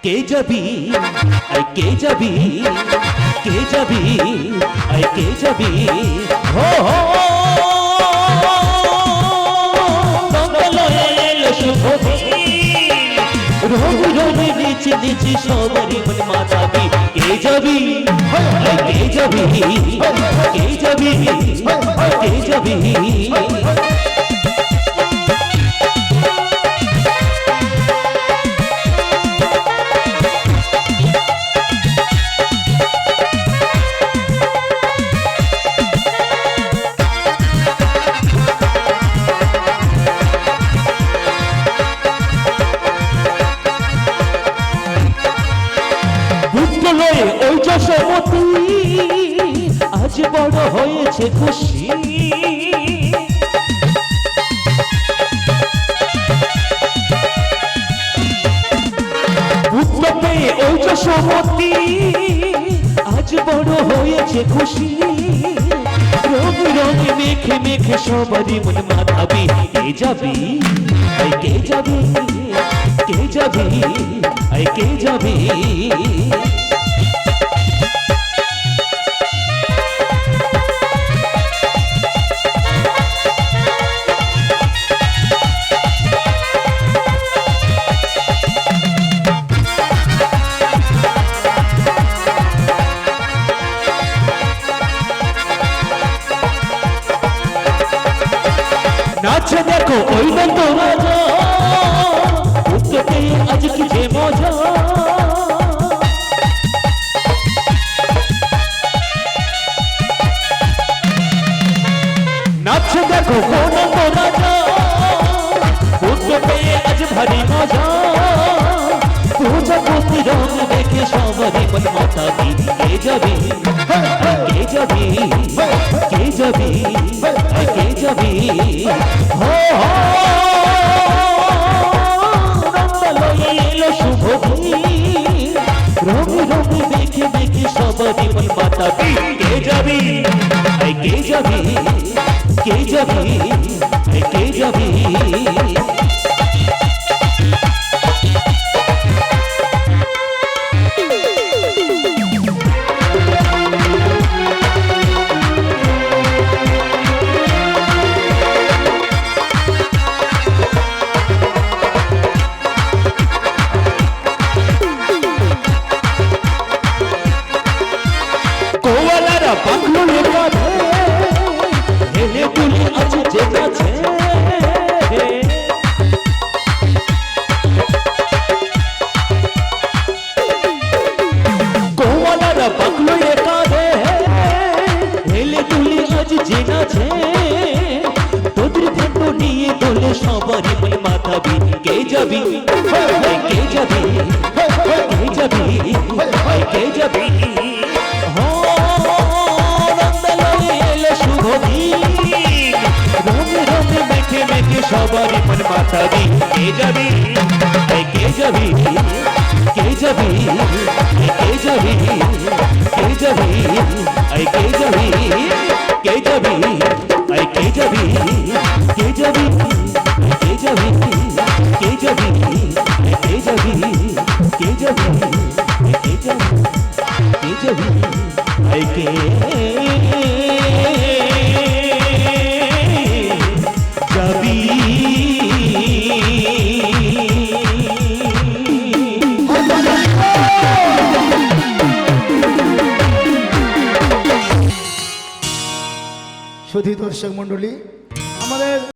কে যাবি কে যাবি কে যাবি কে যাবি হো হো রবি রবি নিচে নিচে সবারই মন মাতাবি কে যাবি কে যাবি কে যাবি কে যাবি ওই যশোমতি আজ বড় হয়েছে খুশি উত্তমে ওই যশোমতি আজ বড় হয়েছে খুশি রঙ রঙ মেখে মেখে সবারই মন মাতাবি কে যাবি কে যাবি কে যাবি কে যাবি নাচে দেখো ওই নন্দ রাজা উত্তরে আজ কি যে মজা নাচে দেখো নন্দ রাজা উত্তরে আজ ভারী মজা প্রজাপতি রং দেখে সবারই মন মাতাবি কে যাবি কে যাবি কে যাবি কে যাবি হো হো নন্দলয়ে এলো শুভ দিন রঙে রঙে দেখে দেখে সবারই মন মাতাবি কে যাবি কে যাবি কে যাবি কে যাবি সবারই মন মাতাবি কে যাবি কে যাবি কে যাবি কে যাবি হো নন্দলয়ে এলো শুভ দিন রঙে রঙে মেখে মেখে সবারই মন মাতাবি কে যাবি কে যাবি কে যাবি কে যাবি কে যাবি কে যাবি কে যাবি কে যাবি কে যাবি কে যাবি কে যাবি কে যাবি কে যাবি কে যাবি কে যাবি কে যাবি সুধী দর্শক মণ্ডলী আমাদের